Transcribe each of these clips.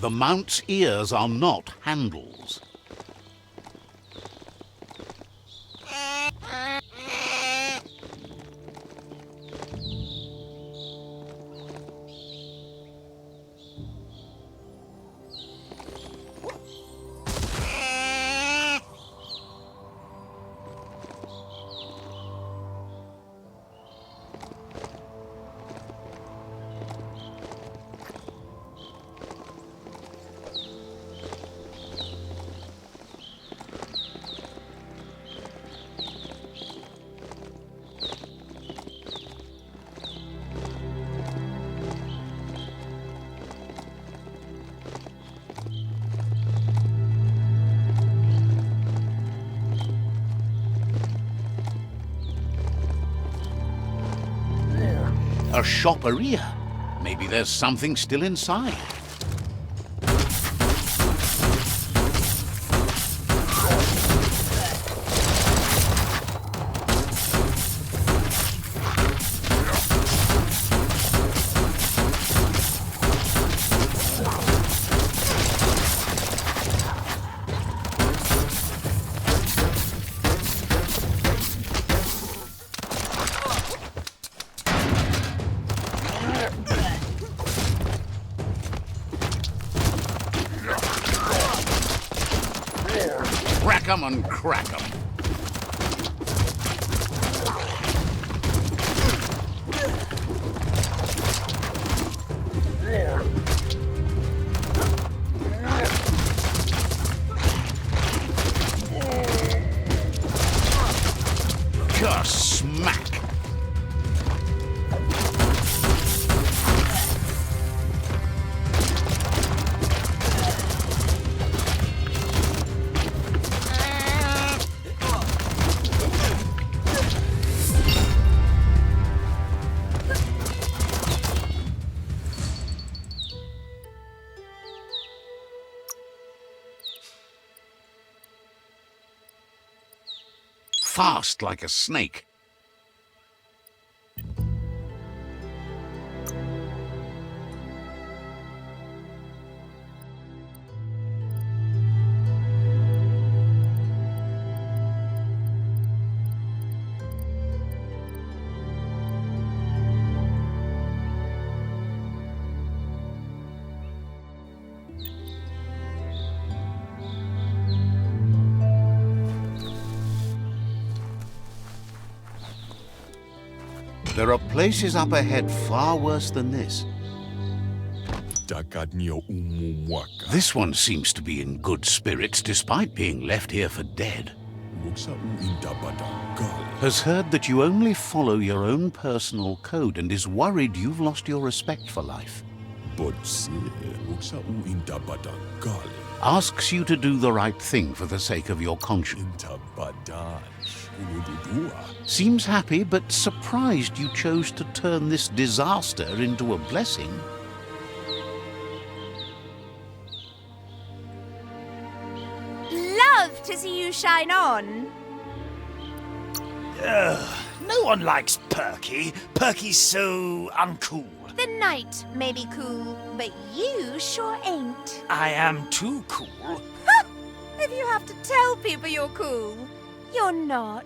The mount's ears are not handles. A shopperia. Maybe there's something still inside. Crack 'em and crack 'em. Just smack. Fast like a snake. There are places up ahead far worse than this. This one seems to be in good spirits despite being left here for dead. Has heard that you only follow your own personal code and is worried you've lost your respect for life. Asks you to do the right thing for the sake of your conscience. Seems happy but surprised you chose to turn this disaster into a blessing. Love to see you shine on. No one likes Perky. Perky's so uncool. The night may be cool, but you sure ain't. I am too cool. Ha! If you have to tell people you're cool, you're not.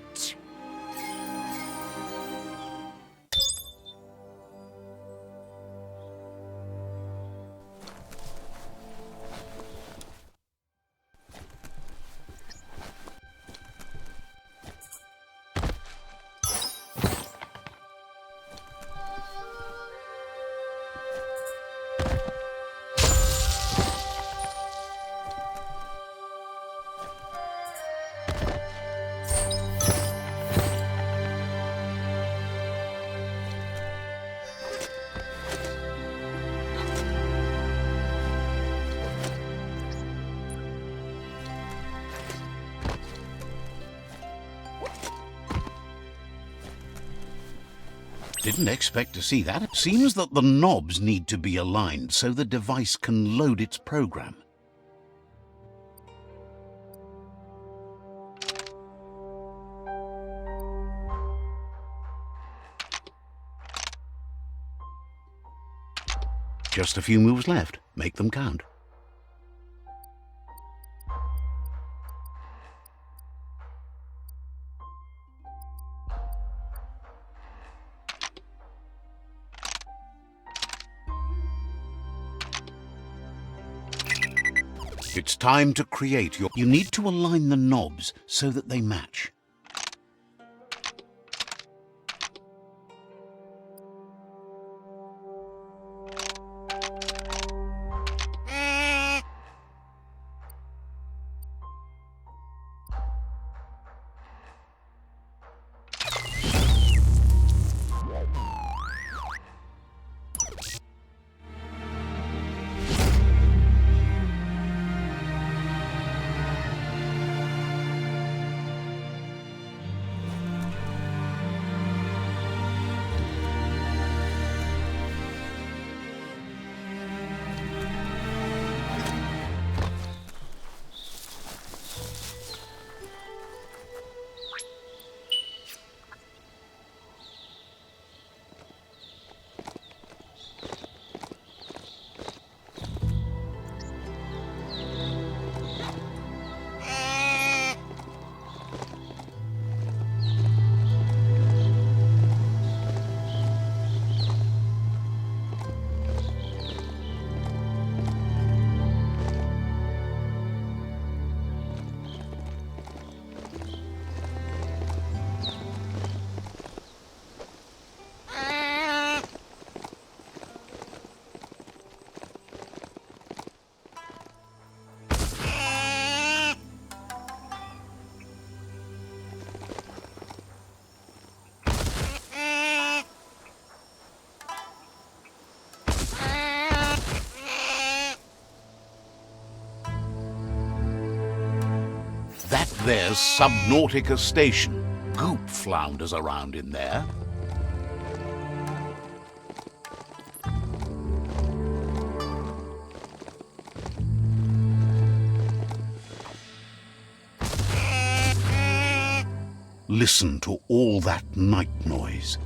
Didn't expect to see that. It seems that the knobs need to be aligned so the device can load its program. Just a few moves left. Make them count. It's time to create your... You need to align the knobs so that they match. That there's Subnautica Station. Goop flounders around in there. Listen to all that night noise.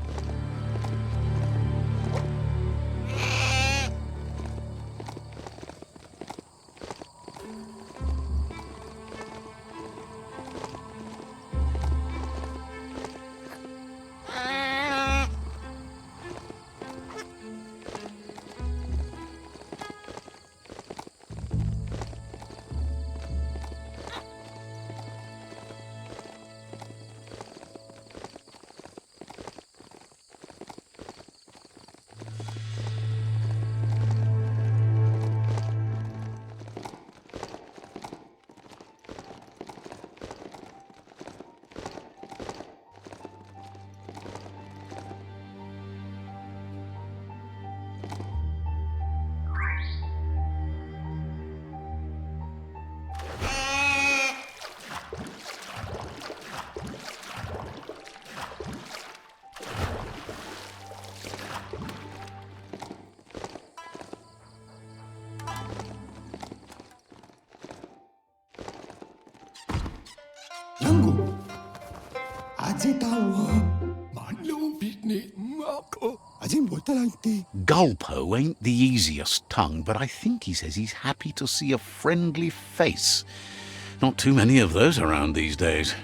Yangu, aje tawa, manlo bitni mako, aje mortalanti. Gulpo ain't the easiest tongue, but I think he says he's happy to see a friendly face. Not too many of those around these days.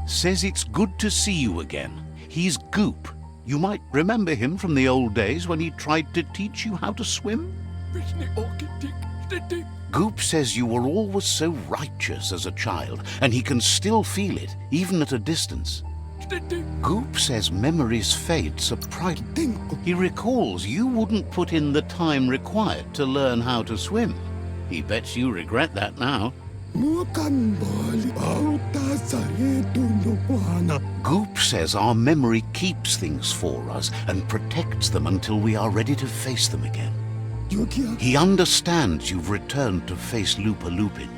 Says it's good to see you again. He's Goop. You might remember him from the old days when he tried to teach you how to swim. Goop says you were always so righteous as a child, and he can still feel it, even at a distance. Goop says memories fade surprisingly. He recalls you wouldn't put in the time required to learn how to swim. He bets you regret that now. Goop says our memory keeps things for us and protects them until we are ready to face them again. He understands you've returned to face Lupa Lupin.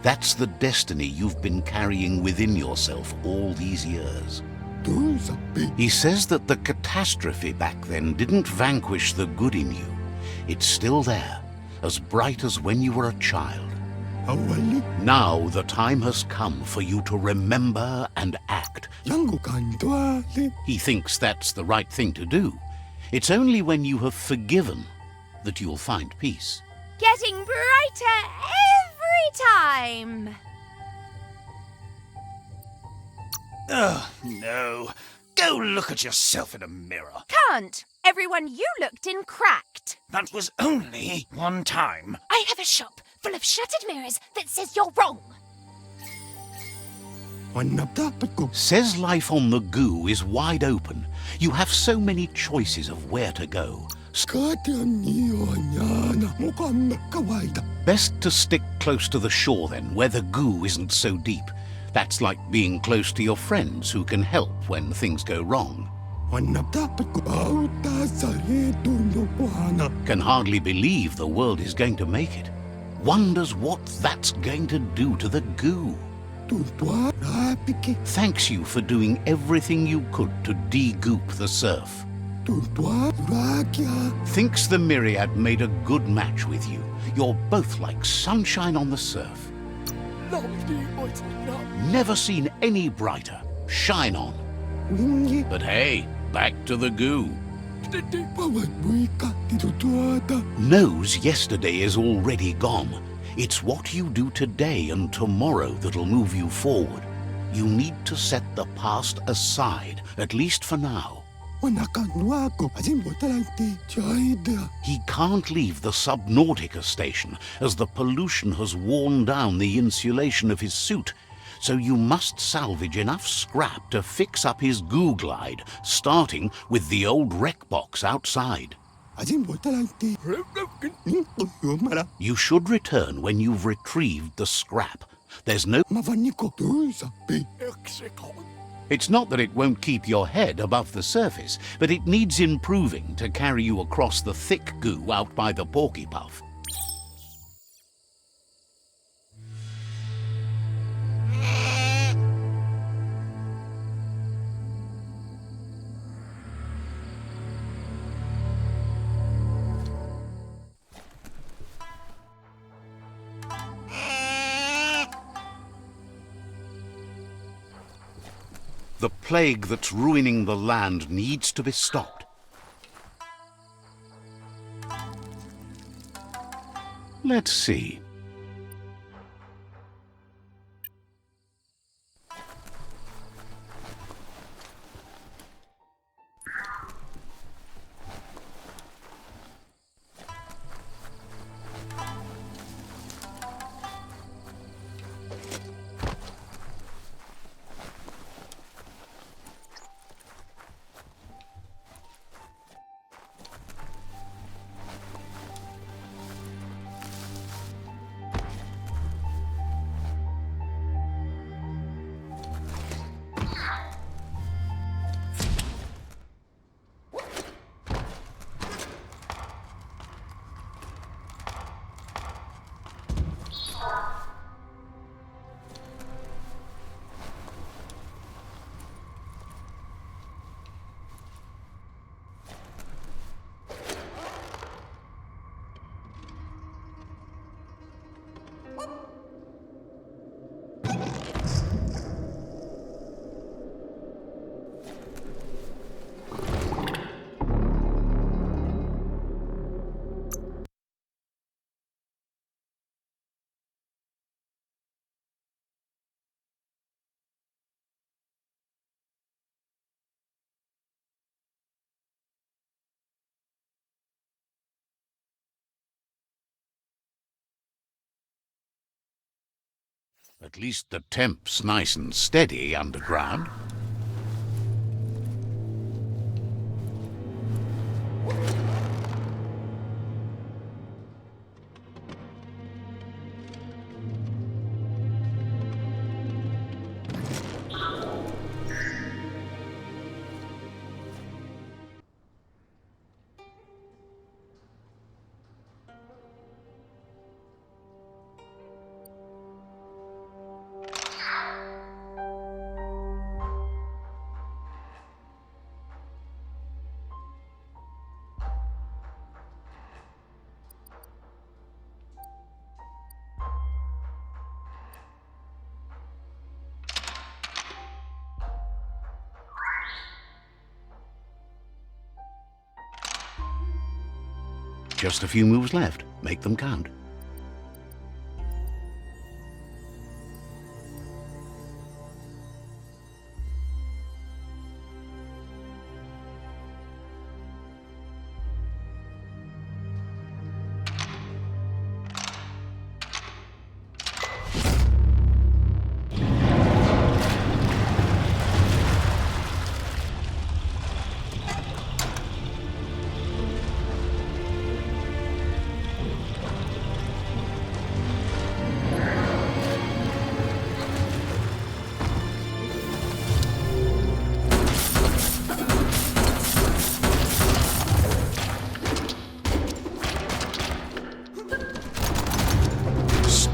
That's the destiny you've been carrying within yourself all these years. He says that the catastrophe back then didn't vanquish the good in you. It's still there, as bright as when you were a child. Now the time has come for you to remember and act. He thinks that's the right thing to do. It's only when you have forgiven that you'll find peace. Getting brighter every time. Oh, no. Go look at yourself in a mirror. Can't. Everyone you looked in cracked. That was only one time. I have a shop full of shattered mirrors that says you're wrong. Hanap dapat ko. Says life on the goo is wide open. You have so many choices of where to go. Skatian niyo niya na mukhang nagkawaida. Best to stick close to the shore then, where the goo isn't so deep. That's like being close to your friends who can help when things go wrong. Hanap dapat ko. Auta sa returno po hanap. Can hardly believe the world is going to make it. Wonders what that's going to do to the goo. Tuntwa rapike. Thanks you for doing everything you could to de-goop the surf. Tuntwa rakya. Thinks the Myriad made a good match with you. You're both like sunshine on the surf. Lovely boys. Never seen any brighter. Shine on. Wingi. But hey, back to the goo. Tete pawat buika titutuada. Knows yesterday is already gone. It's what you do today and tomorrow that'll move you forward. You need to set the past aside, at least for now. Wanakanwa ko. Ajin botalante. Chayda. He can't leave the Subnautica station as the pollution has worn down the insulation of his suit. So you must salvage enough scrap to fix up his goo glide, starting with the old wreck box outside. Ajin botalante. Mara. You should return when you've retrieved the scrap. There's no... Mavaniko. Tusa pe. Exekon. It's not that it won't keep your head above the surface, but it needs improving to carry you across the thick goo out by the Porky Puff. The plague that's ruining the land needs to be stopped. Let's see. At least the temp's nice and steady underground. Just a few moves left. Make them count.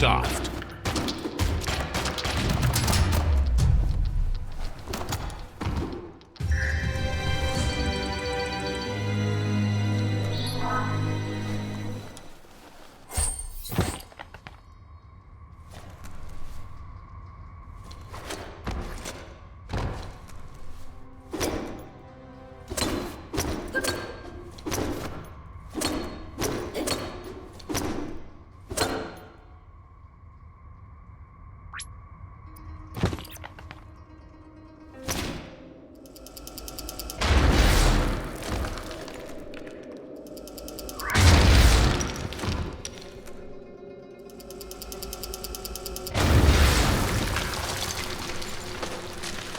daft.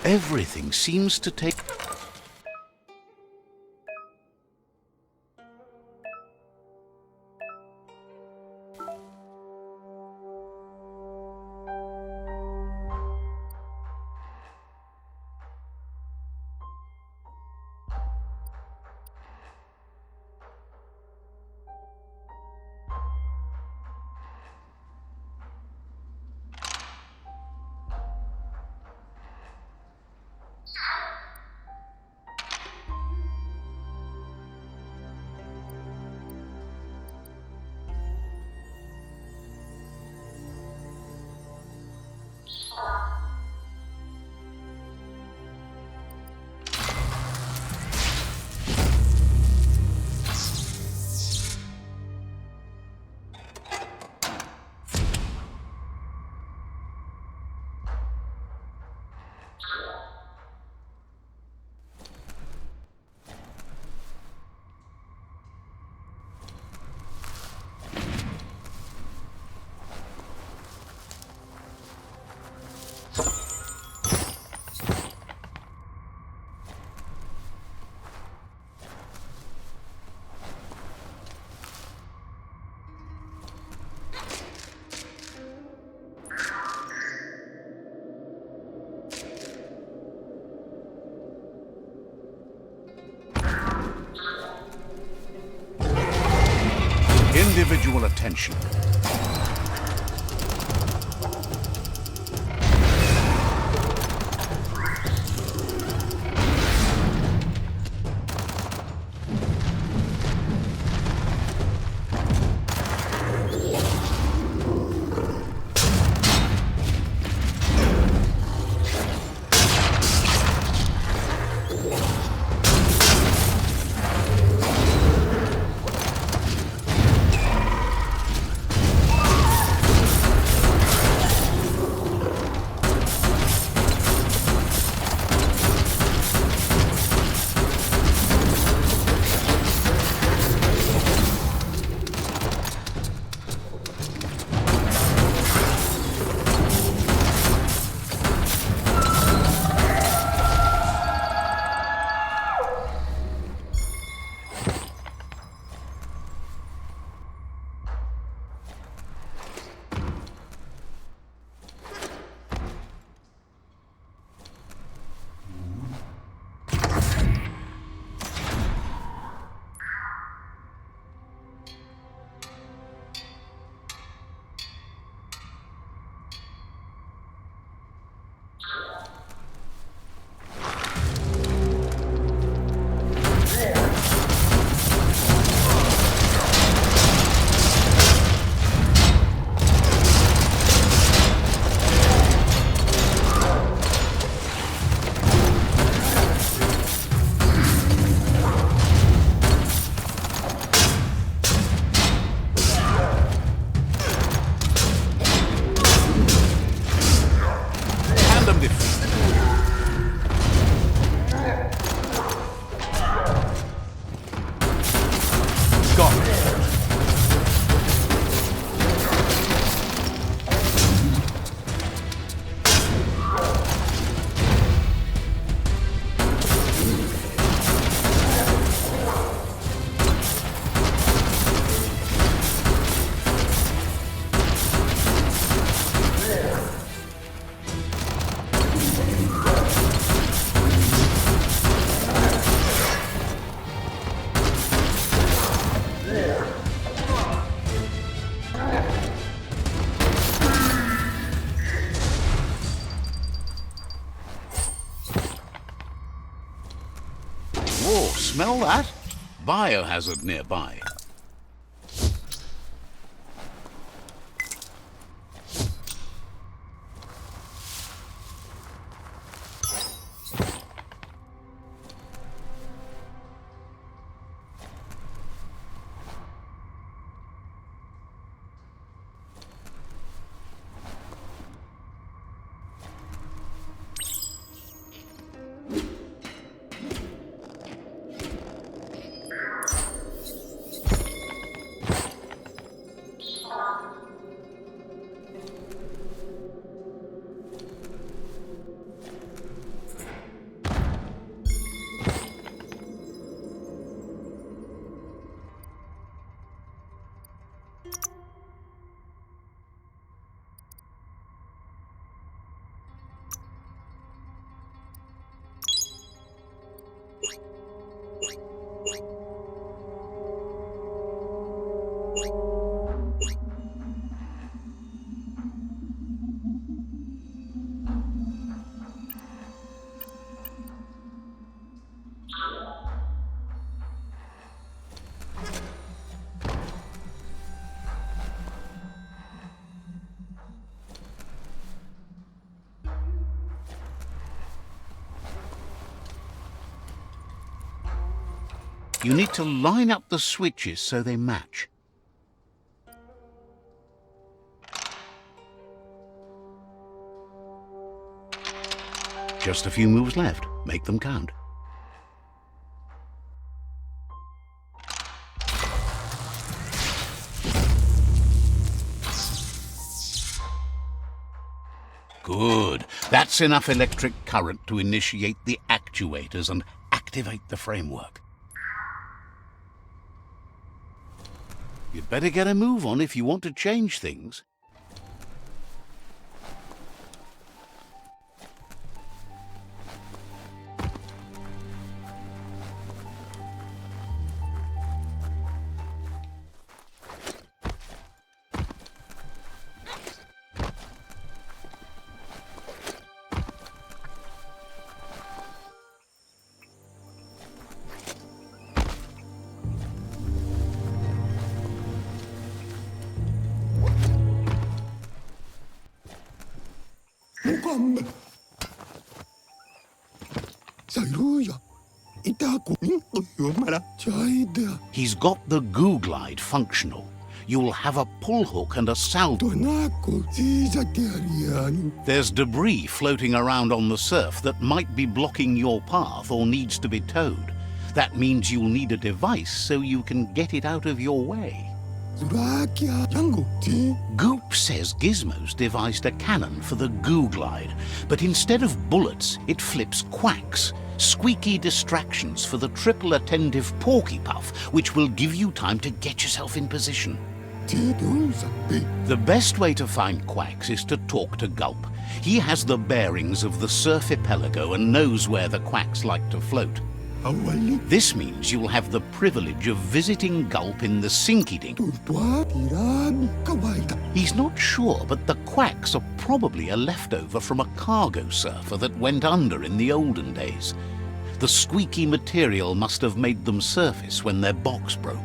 Everything seems to take... Individual attention. Whoa, smell that? Biohazard nearby. You need to line up the switches so they match. Just a few moves left. Make them count. Good. That's enough electric current to initiate the actuators and activate the framework. You'd better get a move on if you want to change things. Mukamme. Saluja. Ita kuning tuyumala chaida. He's got the goo glide functional. You'll have a pull hook and a saldo. Tonako sisa tiarianu. There's debris floating around on the surf that might be blocking your path or needs to be towed. That means you'll need a device so you can get it out of your way. Zurakia yangu ti. Goop says Gizmo's devised a cannon for the goo glide, but instead of bullets, it flips quacks, squeaky distractions for the triple attentive porky puff, which will give you time to get yourself in position. Ti dun sabi. The best way to find quacks is to talk to Gulp. He has the bearings of the surf-epelago and knows where the quacks like to float. Awali. This means you'll have the privilege of visiting Gulp in the Sinky Dink. Tutwa tirami kawaita. He's not sure, but the quacks are probably a leftover from a cargo surfer that went under in the olden days. The squeaky material must have made them surface when their box broke.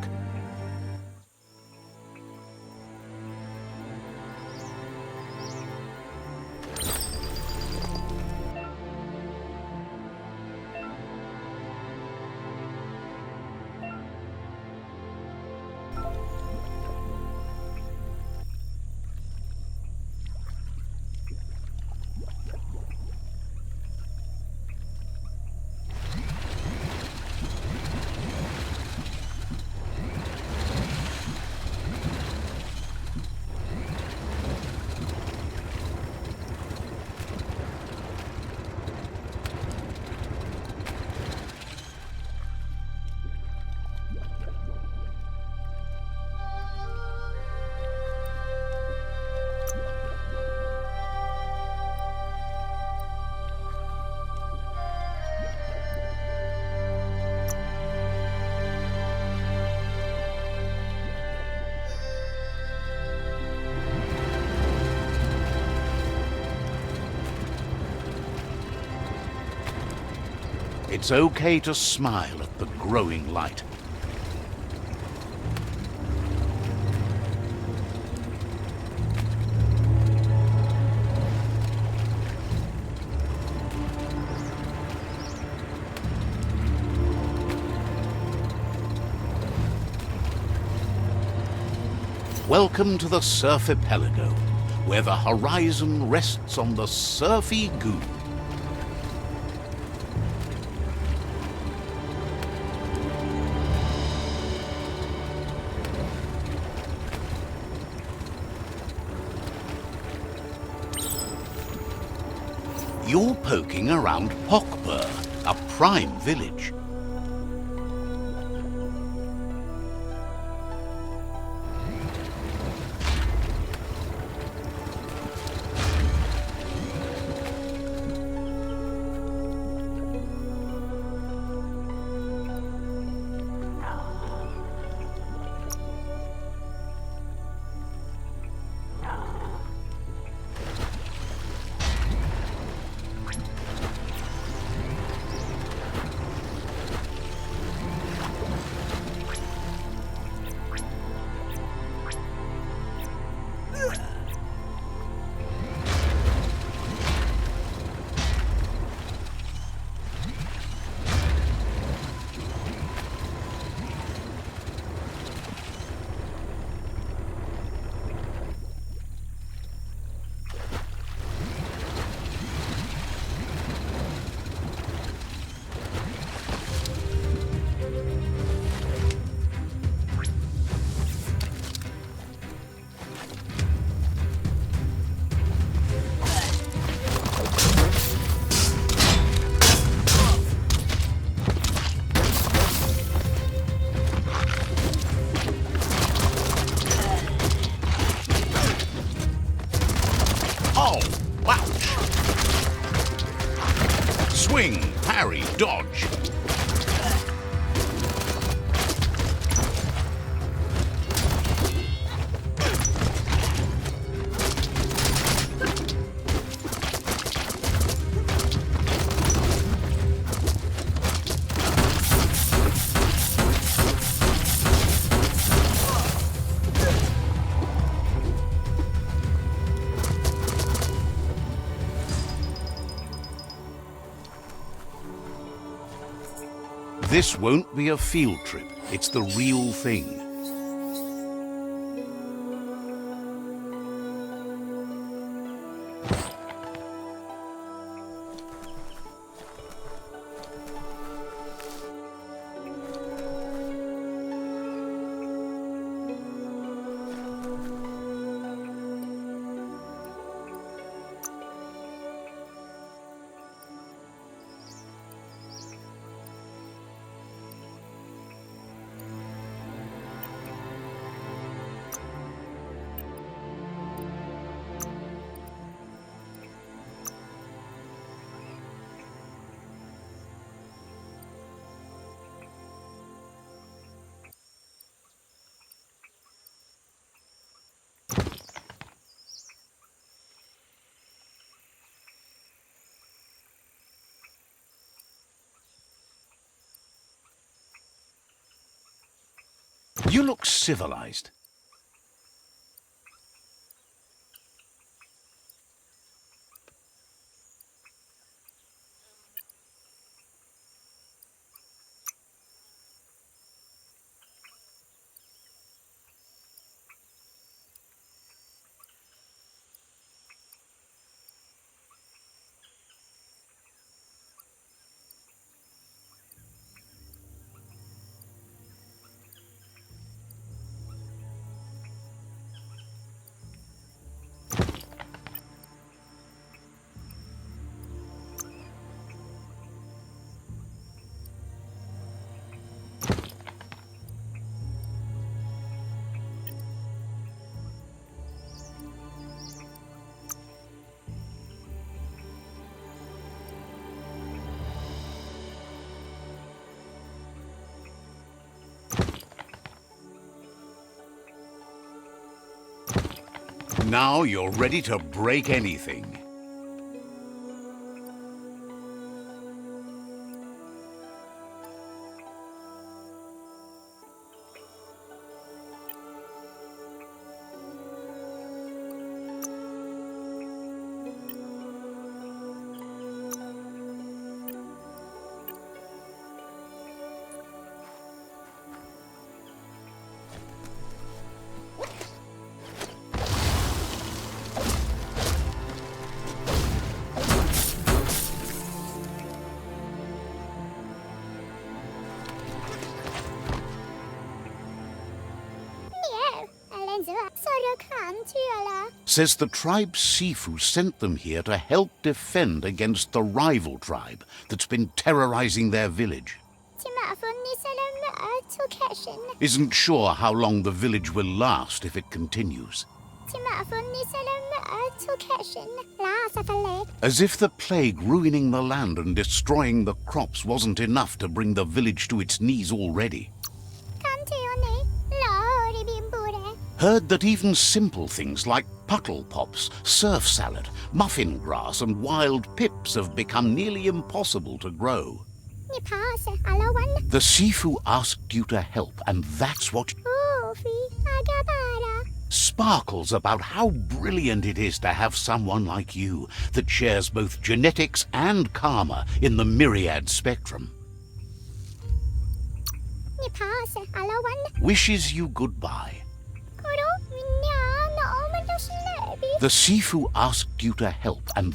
It's okay to smile at the growing light. Welcome to the Surf Archipelago, where the horizon rests on the surfy goo. You're poking around Hockbur, a prime village. Oh, ouch! Swing, parry, dodge. This won't be a field trip. It's the real thing. You look civilized. Now you're ready to break anything. Says the tribe Sifu sent them here to help defend against the rival tribe that's been terrorizing their village. Isn't sure how long the village will last if it continues. As if the plague ruining the land and destroying the crops wasn't enough to bring the village to its knees already. Heard that even simple things like puckle pops, surf salad, muffin grass and wild pips have become nearly impossible to grow. The Sifu asked you to help, and that's what sparkles about how brilliant it is to have someone like you that shares both genetics and karma in the myriad spectrum. Wishes you goodbye. The Sifu asked you to help and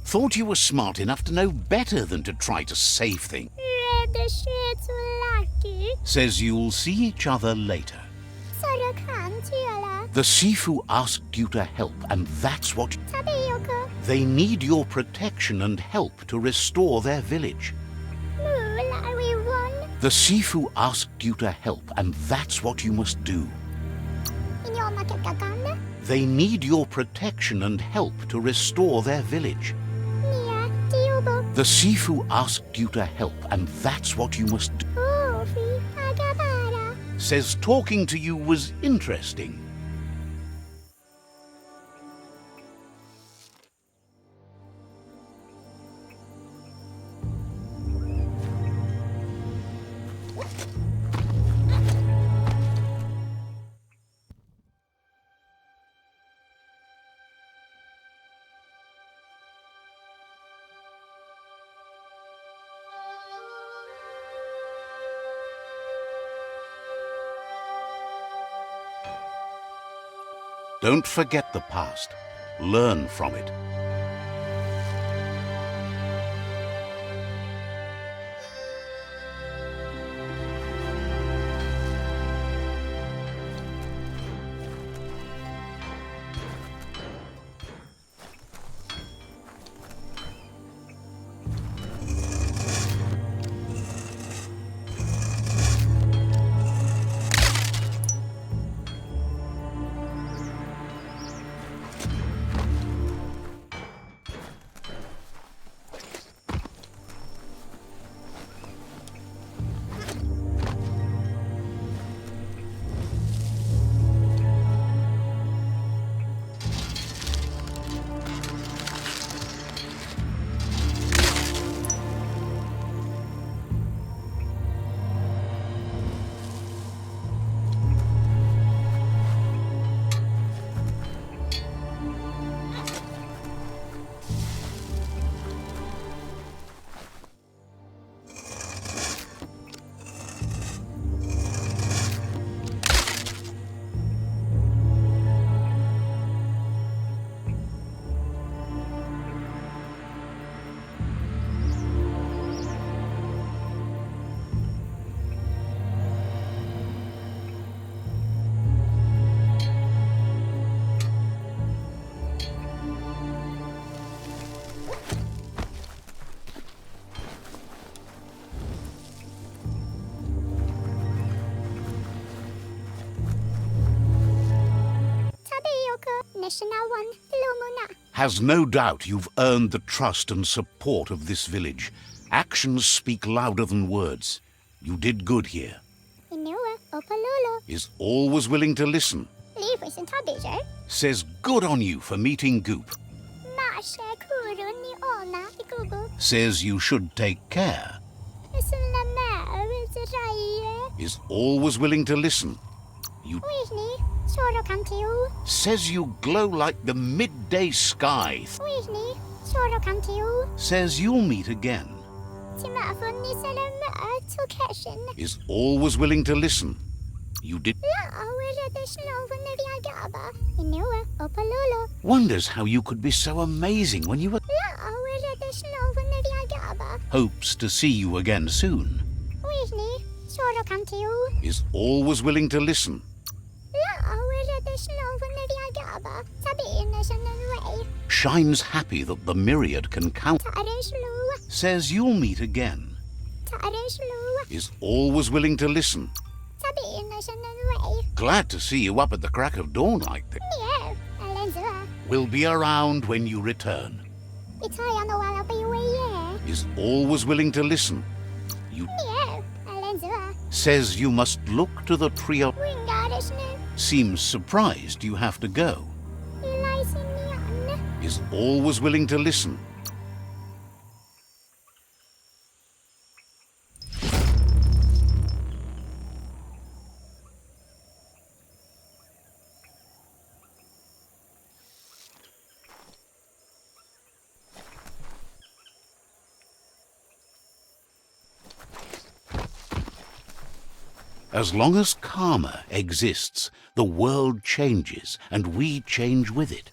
thought you were smart enough to know better than to try to save things. Says you'll see each other later. The Sifu asked you to help, and that's what they need your protection and help to restore their village. The Sifu asked you to help, and that's what you must do. They need your protection and help to restore their village. The Sifu asked you to help, and that's what you must do. Says talking to you was interesting. Don't forget the past. Learn from it. Has no doubt you've earned the trust and support of this village. Actions speak louder than words. You did good here. Is always willing to listen. Says good on you for meeting Goop. Says you should take care. Is always willing to listen. You says you glow like the midday sky. Says you'll meet again. Is always willing to listen. You did. Wonders how you could be so amazing when you were. Hopes to see you again soon. Is always willing to listen. Shines happy that the myriad can count. Says you'll meet again. Is always willing to listen. Glad to see you up at the crack of dawn like this. Will be around when you return. Is always willing to listen. You says you must look to the trio. Seems surprised you have to go. Is always willing to listen. As long as karma exists, the world changes, and we change with it.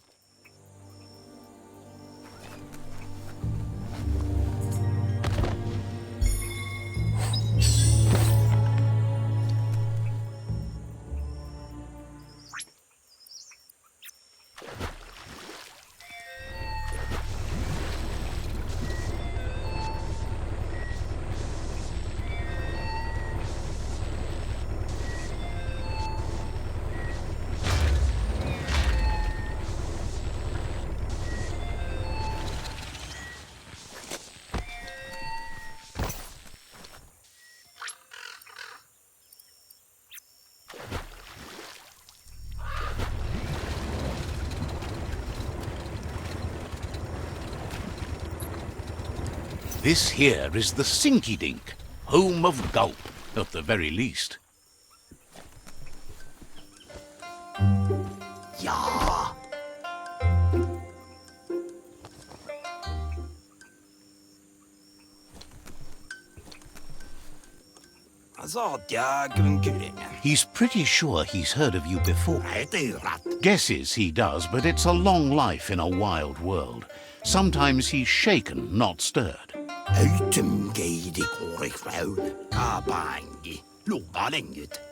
This here is the Sinky Dink, home of Gulp, at the very least. Ja. He's pretty sure he's heard of you before. Guesses he does, but it's a long life in a wild world. Sometimes he's shaken, not stirred.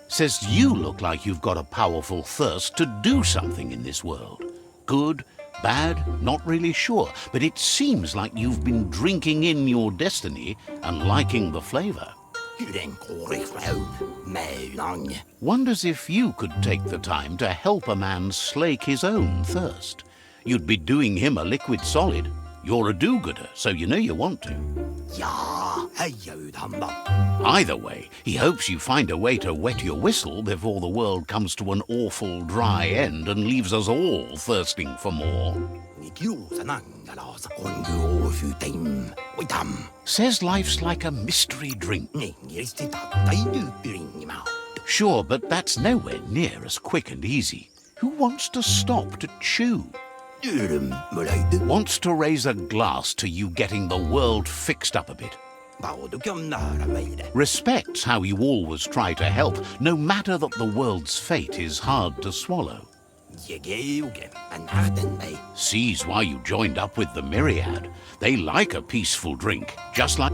Says you look like you've got a powerful thirst to do something in this world. Good, bad, not really sure, but it seems like you've been drinking in your destiny and liking the flavor. Wonders if you could take the time to help a man slake his own thirst. You'd be doing him a liquid solid. You're a do-gooder, so you know you want to. Either way, he hopes you find a way to wet your whistle before the world comes to an awful dry end and leaves us all thirsting for more. Says life's like a mystery drink. Sure, but that's nowhere near as quick and easy. Who wants to stop to chew? Wants to raise a glass to you getting the world fixed up a bit. Respects how you always try to help, no matter that the world's fate is hard to swallow. Sees why you joined up with the myriad. They like a peaceful drink, just like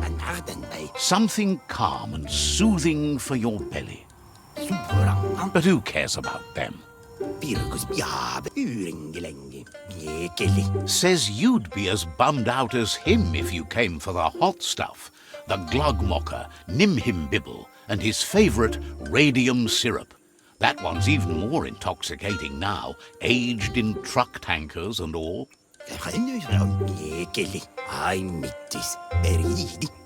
something calm and soothing for your belly. But who cares about them? Says you'd be as bummed out as him if you came for the hot stuff. The Glugmocker, Nimhimbibble, and his favourite radium syrup. That one's even more intoxicating now, aged in truck tankers and all.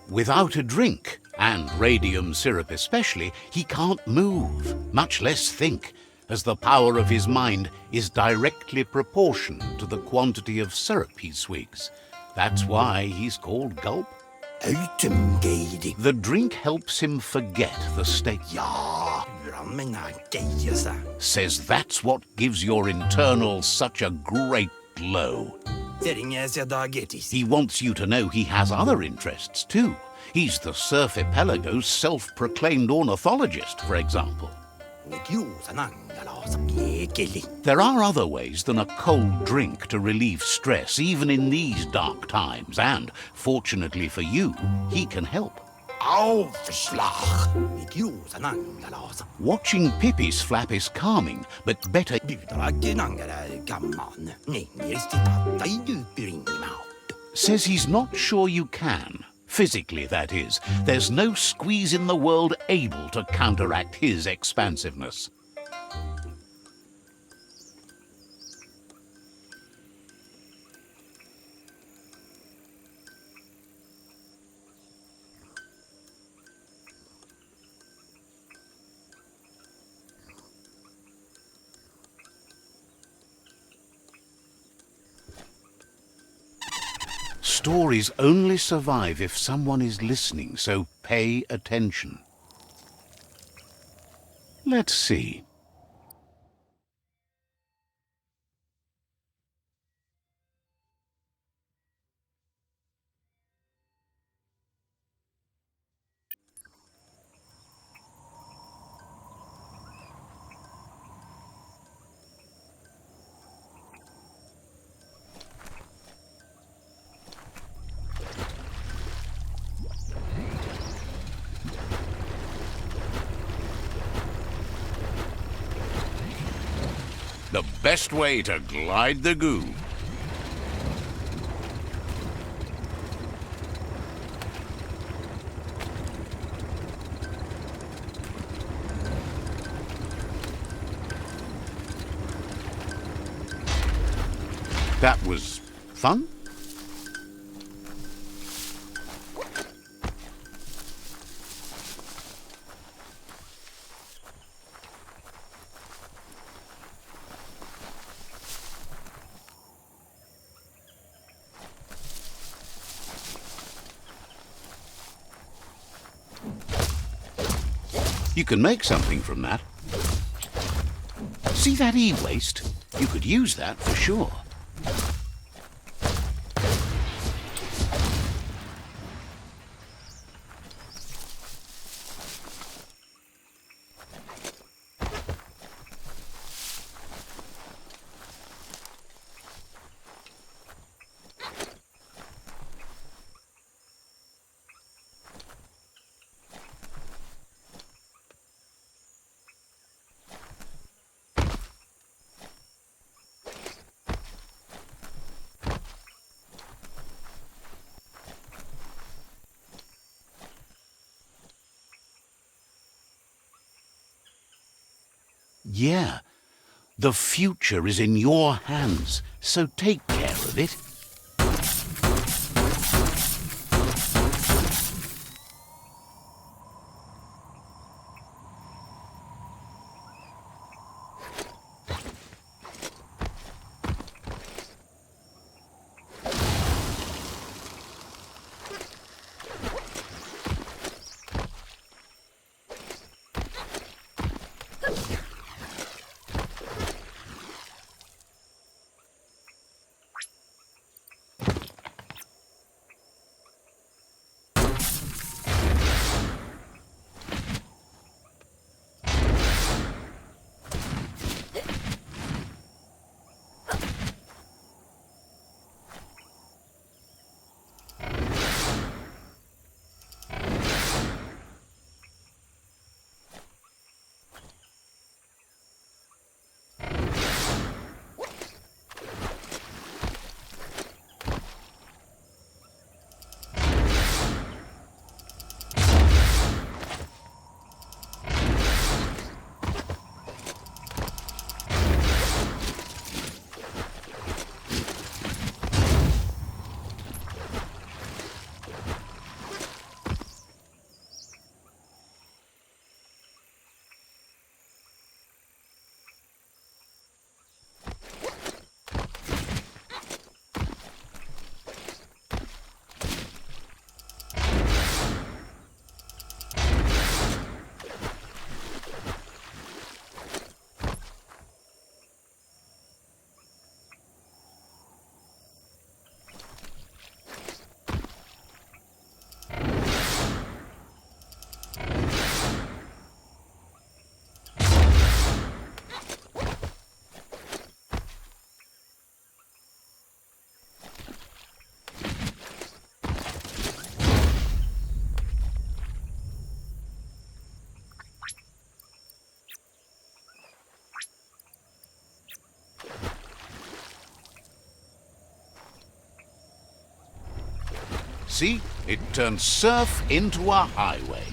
Without a drink, and radium syrup especially, he can't move, much less think, as the power of his mind is directly proportional to the quantity of syrup he swigs. That's why he's called Gulp. The drink helps him forget the state. Says that's what gives your internal such a great glow. He wants you to know he has other interests too. He's the Surfipelago's self-proclaimed ornithologist, for example. There are other ways than a cold drink to relieve stress, even in these dark times, and, fortunately for you, he can help. Aufschlag! Mit Josanangalasen. Watching Pippi's flap is calming, but better... Bydragenangare gamman. Ningeristi tatta I djupringimauto. Says he's not sure you can. Physically, that is. There's no squeeze in the world able to counteract his expansiveness. Stories only survive if someone is listening, so pay attention. Let's see. The best way to glide the goo. That was fun? You can make something from that. See that e-waste? You could use that for sure. Yeah, the future is in your hands, so take care of it. See? It turns surf into a highway.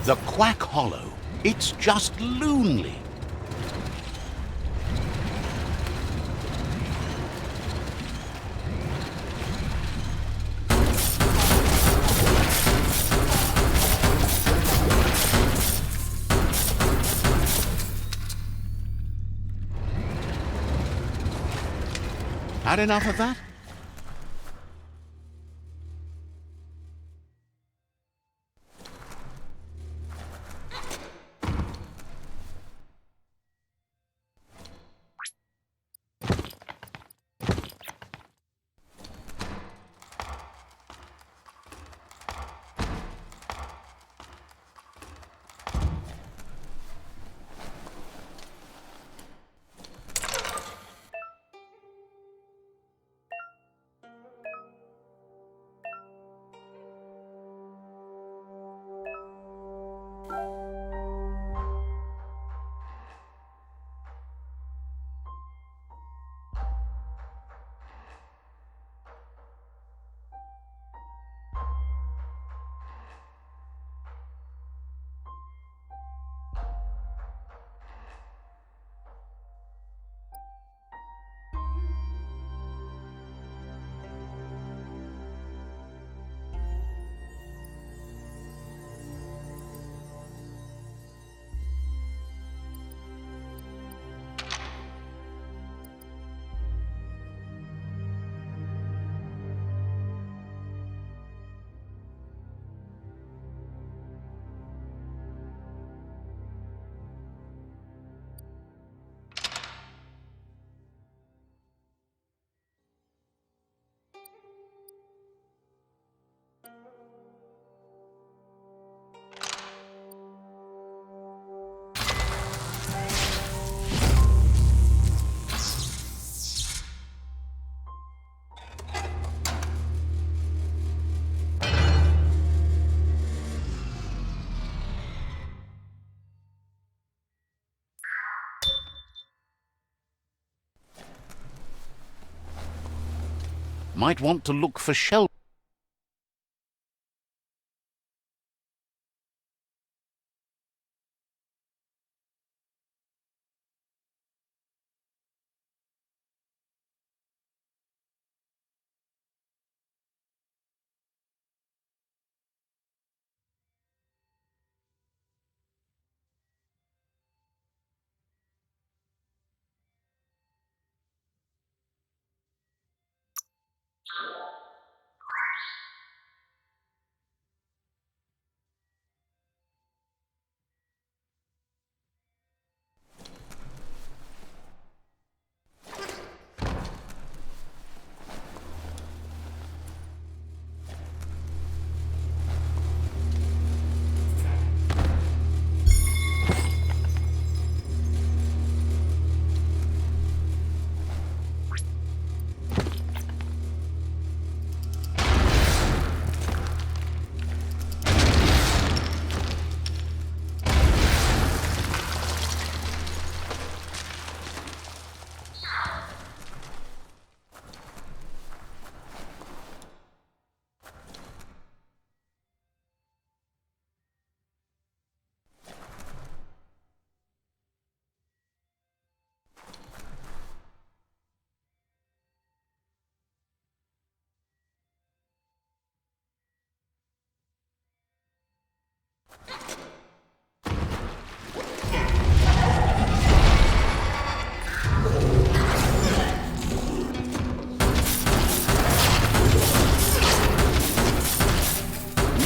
The Quack Hollow. It's just loonly. Had enough of that? Might want to look for shelter.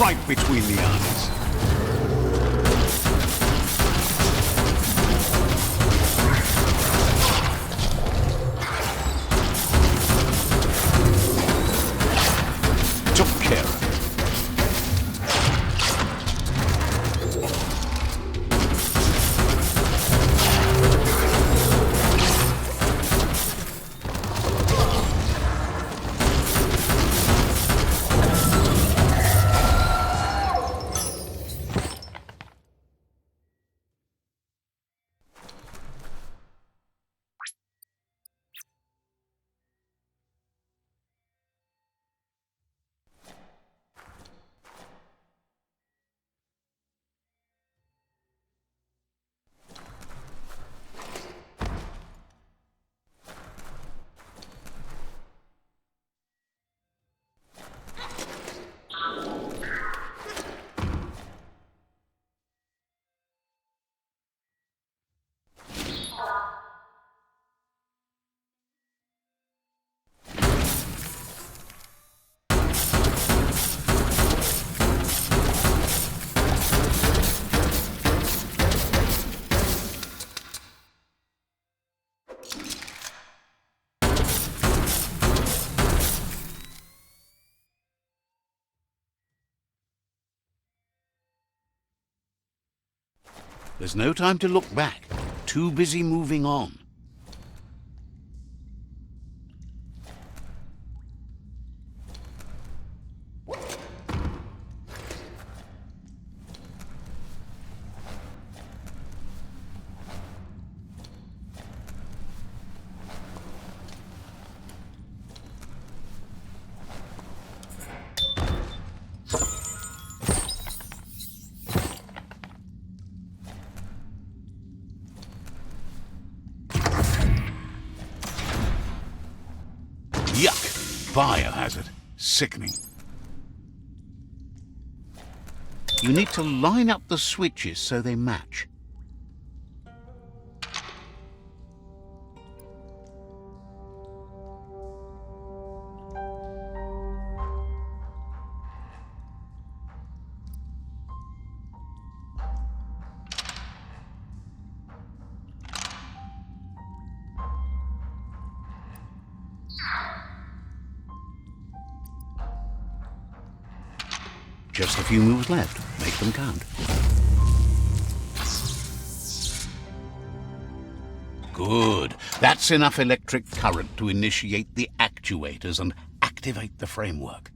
Right between the eyes. Took care of it. There's no time to look back. Too busy moving on. Yuck! Biohazard. Sickening. You need to line up the switches so they match. Just a few moves left. Make them count. Good. That's enough electric current to initiate the actuators and activate the framework.